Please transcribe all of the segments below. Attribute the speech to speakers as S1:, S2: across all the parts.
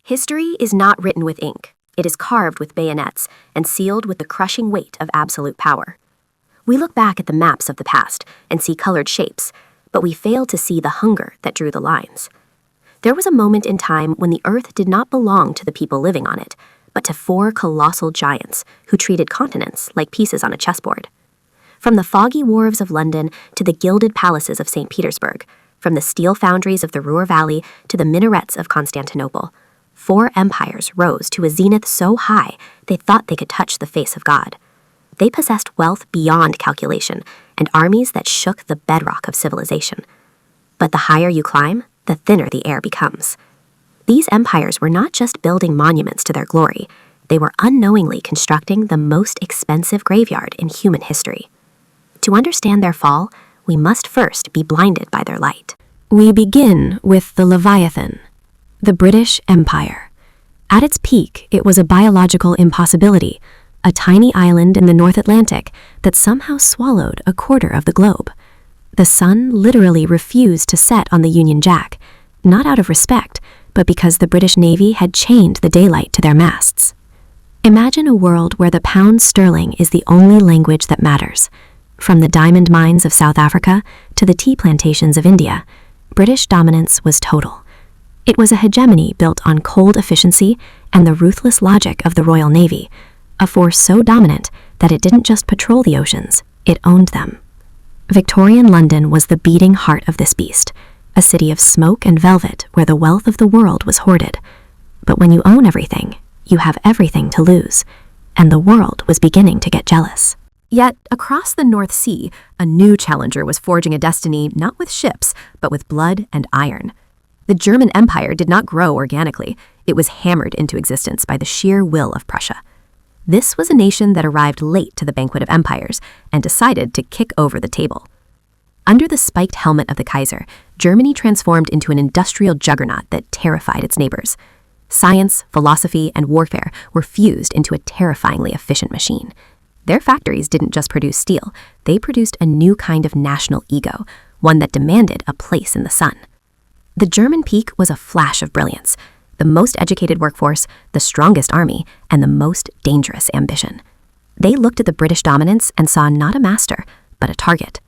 S1: History is not written with ink. It is carved with bayonets and sealed with the crushing weight of absolute power. We look back at the maps of the past and see colored shapes, but we fail to see the hunger that drew the lines. There was a moment in time when the earth did not belong to the people living on it, but to four colossal giants who treated continents like pieces on a chessboard. From the foggy wharves of London to the gilded palaces of St. Petersburg, from the steel foundries of the Ruhr Valley to the minarets of Constantinople, four empires rose to a zenith so high they thought they could touch the face of God. They possessed wealth beyond calculation and armies that shook the bedrock of civilization. But the higher you climb, the thinner the air becomes. These empires were not just building monuments to their glory, they were unknowingly constructing the most expensive graveyard in human history. To understand their fall, we must first be blinded by their light. We begin with the Leviathan, the British Empire. At its peak, it was a biological impossibility, a tiny island in the North Atlantic that somehow swallowed a quarter of the globe. The sun literally refused to set on the Union Jack, not out of respect, but because the British Navy had chained the daylight to their masts. Imagine a world where the pound sterling is the only language that matters. From the diamond mines of South Africa to the tea plantations of India, British dominance was total. It was a hegemony built on cold efficiency and the ruthless logic of the Royal Navy, a force so dominant that it didn't just patrol the oceans, it owned them. Victorian London was the beating heart of this beast, a city of smoke and velvet where the wealth of the world was hoarded. But when you own everything, you have everything to lose, and the world was beginning to get jealous. Yet, across the North Sea, a new challenger was forging a destiny not with ships, but with blood and iron. The German Empire did not grow organically. It was hammered into existence by the sheer will of Prussia. This was a nation that arrived late to the banquet of empires and decided to kick over the table. Under the spiked helmet of the Kaiser, Germany transformed into an industrial juggernaut that terrified its neighbors. Science, philosophy, and warfare were fused into a terrifyingly efficient machine. Their factories didn't just produce steel, they produced a new kind of national ego, one that demanded a place in the sun. The German peak was a flash of brilliance, the most educated workforce, the strongest army, and the most dangerous ambition. They looked at the British dominance and saw not a master, but a target.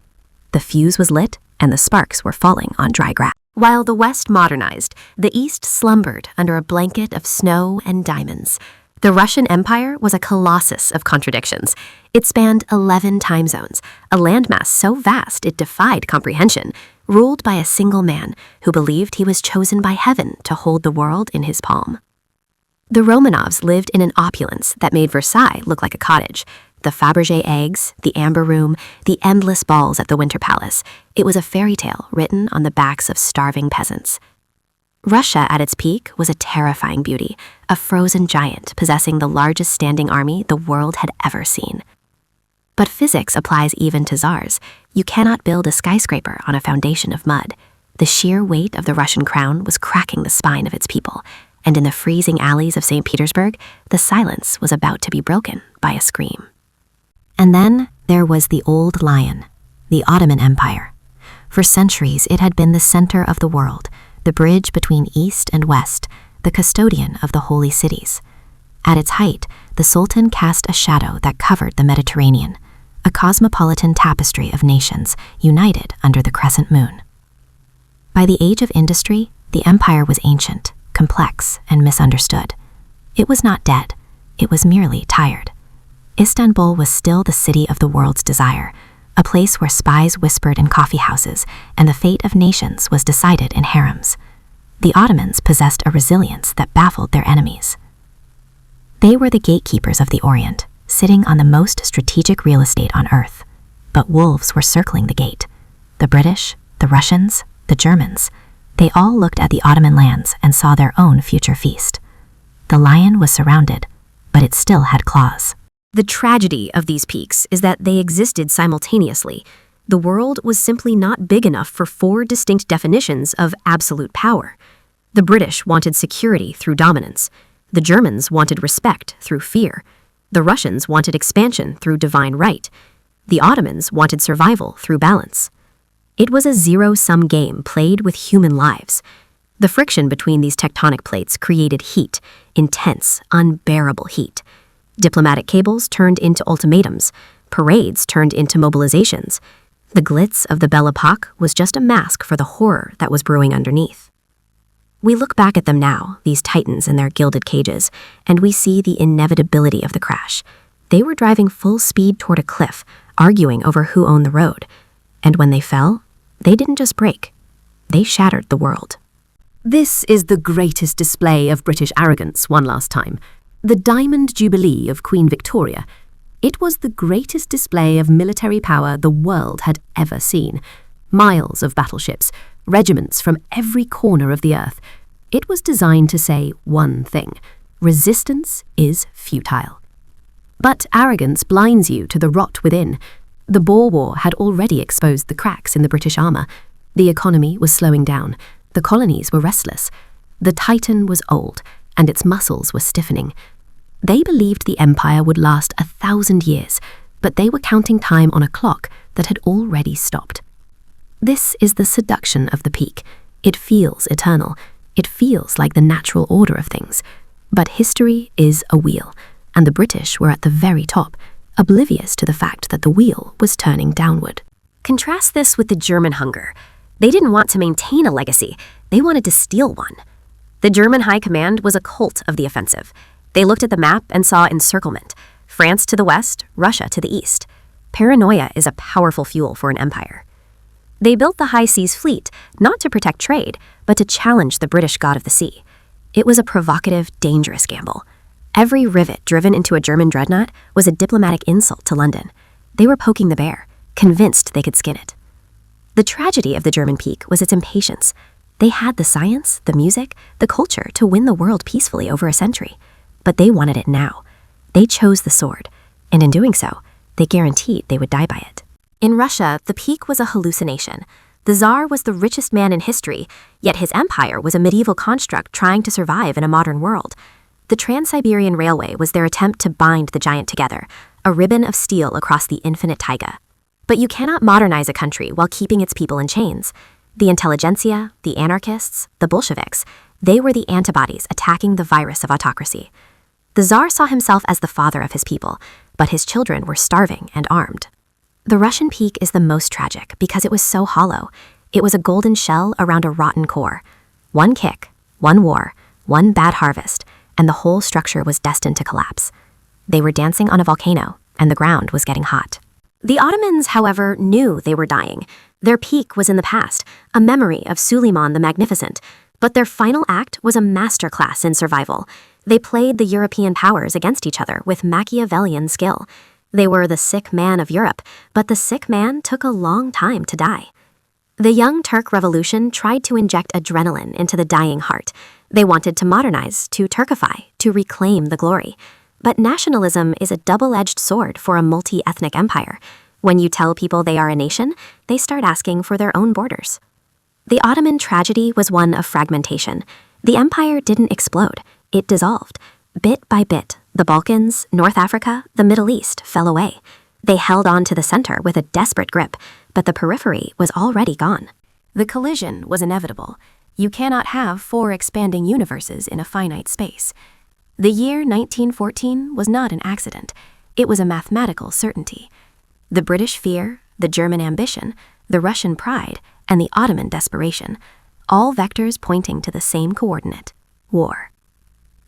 S1: The fuse was lit, and the sparks were falling on dry grass. While the West modernized, the East slumbered under a blanket of snow and diamonds. The Russian Empire was a colossus of contradictions. It spanned 11 time zones, a landmass so vast it defied comprehension, ruled by a single man who believed he was chosen by heaven to hold the world in his palm. The Romanovs lived in an opulence that made Versailles look like a cottage. The Fabergé eggs, the Amber Room, the endless balls at the Winter Palace. It was a fairy tale written on the backs of starving peasants. Russia at its peak was a terrifying beauty, a frozen giant possessing the largest standing army the world had ever seen. But physics applies even to czars. You cannot build a skyscraper on a foundation of mud. The sheer weight of the Russian crown was cracking the spine of its people, and in the freezing alleys of St. Petersburg, the silence was about to be broken by a scream. And then there was the old lion, the Ottoman Empire. For centuries, it had been the center of the world, the bridge between East and West, the custodian of the holy cities. At its height, the Sultan cast a shadow that covered the Mediterranean, a cosmopolitan tapestry of nations united under the crescent moon. By the age of industry, the empire was ancient, complex, and misunderstood. It was not dead, it was merely tired. Istanbul was still the city of the world's desire, a place where spies whispered in coffee houses and the fate of nations was decided in harems. The Ottomans possessed a resilience that baffled their enemies. They were the gatekeepers of the Orient, sitting on the most strategic real estate on earth. But wolves were circling the gate. The British, the Russians, the Germans. They all looked at the Ottoman lands and saw their own future feast. The lion was surrounded, but it still had claws. The tragedy of these peaks is that they existed simultaneously. The world was simply not big enough for four distinct definitions of absolute power. The British wanted security through dominance. The Germans wanted respect through fear. The Russians wanted expansion through divine right. The Ottomans wanted survival through balance. It was a zero-sum game played with human lives. The friction between these tectonic plates created heat, intense, unbearable heat. Diplomatic cables turned into ultimatums, parades turned into mobilizations. The glitz of the Belle Epoque was just a mask for the horror that was brewing underneath. We look back at them now, these titans in their gilded cages, and we see the inevitability of the crash. They were driving full speed toward a cliff, arguing over who owned the road. And when they fell, they didn't just break. They shattered the world.
S2: This is the greatest display of British arrogance one last time. The Diamond Jubilee of Queen Victoria. It was the greatest display of military power the world had ever seen. Miles of battleships, regiments from every corner of the earth. It was designed to say one thing: resistance is futile. But arrogance blinds you to the rot within. The Boer War had already exposed the cracks in the British armour. The economy was slowing down. The colonies were restless. The Titan was old, and its muscles were stiffening. They believed the empire would last 1,000 years, but they were counting time on a clock that had already stopped. This is the seduction of the peak. It feels eternal. It feels like the natural order of things. But history is a wheel, and the British were at the very top, oblivious to the fact that the wheel was turning downward.
S1: Contrast this with the German hunger. They didn't want to maintain a legacy. They wanted to steal one. The German high command was a cult of the offensive. They looked at the map and saw encirclement. France to the west, Russia to the east. Paranoia is a powerful fuel for an empire. They built the high seas fleet, not to protect trade, but to challenge the British god of the sea. It was a provocative, dangerous gamble. Every rivet driven into a German dreadnought was a diplomatic insult to London. They were poking the bear, convinced they could skin it. The tragedy of the German peak was its impatience. They had the science, the music, the culture to win the world peacefully over a century. But they wanted it now. They chose the sword, and in doing so, they guaranteed they would die by it. In Russia, the peak was a hallucination. The Tsar was the richest man in history, yet his empire was a medieval construct trying to survive in a modern world. The Trans-Siberian Railway was their attempt to bind the giant together, a ribbon of steel across the infinite taiga. But you cannot modernize a country while keeping its people in chains. The intelligentsia, the anarchists, the Bolsheviks, they were the antibodies attacking the virus of autocracy. The Tsar saw himself as the father of his people, but his children were starving and armed. The Russian peak is the most tragic because it was so hollow. It was a golden shell around a rotten core. One kick, one war, one bad harvest, and the whole structure was destined to collapse. They were dancing on a volcano, and the ground was getting hot. The Ottomans, however, knew they were dying. Their peak was in the past, a memory of Suleiman the Magnificent, but their final act was a masterclass in survival. They played the European powers against each other with Machiavellian skill. They were the sick man of Europe, but the sick man took a long time to die. The Young Turk Revolution tried to inject adrenaline into the dying heart. They wanted to modernize, to Turkify, to reclaim the glory. But nationalism is a double-edged sword for a multi-ethnic empire. When you tell people they are a nation, they start asking for their own borders. The Ottoman tragedy was one of fragmentation. The empire didn't explode. It dissolved. Bit by bit, the Balkans, North Africa, the Middle East fell away. They held on to the center with a desperate grip, but the periphery was already gone. The collision was inevitable. You cannot have 4 expanding universes in a finite space. The year 1914 was not an accident. It was a mathematical certainty. The British fear, the German ambition, the Russian pride, and the Ottoman desperation, all vectors pointing to the same coordinate: war.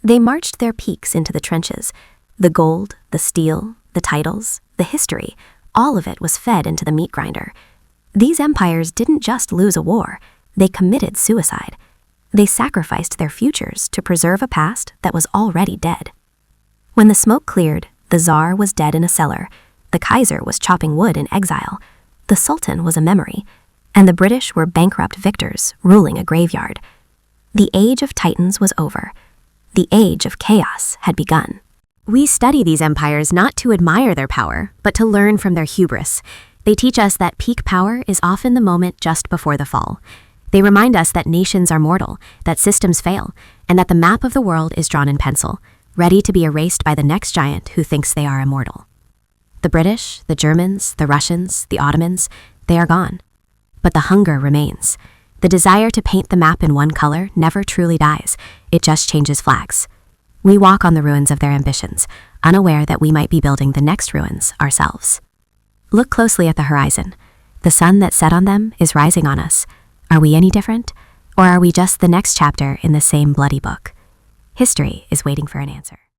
S1: They marched their peaks into the trenches. The gold, the steel, the titles, the history, all of it was fed into the meat grinder. These empires didn't just lose a war, they committed suicide. They sacrificed their futures to preserve a past that was already dead. When the smoke cleared, the Tsar was dead in a cellar, the Kaiser was chopping wood in exile, the Sultan was a memory, and the British were bankrupt victors ruling a graveyard. The age of titans was over. The age of chaos had begun. We study these empires not to admire their power, but to learn from their hubris. They teach us that peak power is often the moment just before the fall. They remind us that nations are mortal, that systems fail, and that the map of the world is drawn in pencil, ready to be erased by the next giant who thinks they are immortal. The British, the Germans, the Russians, the Ottomans, they are gone. But the hunger remains. The desire to paint the map in one color never truly dies, it just changes flags. We walk on the ruins of their ambitions, unaware that we might be building the next ruins ourselves. Look closely at the horizon. The sun that set on them is rising on us. Are we any different? Or are we just the next chapter in the same bloody book? History is waiting for an answer.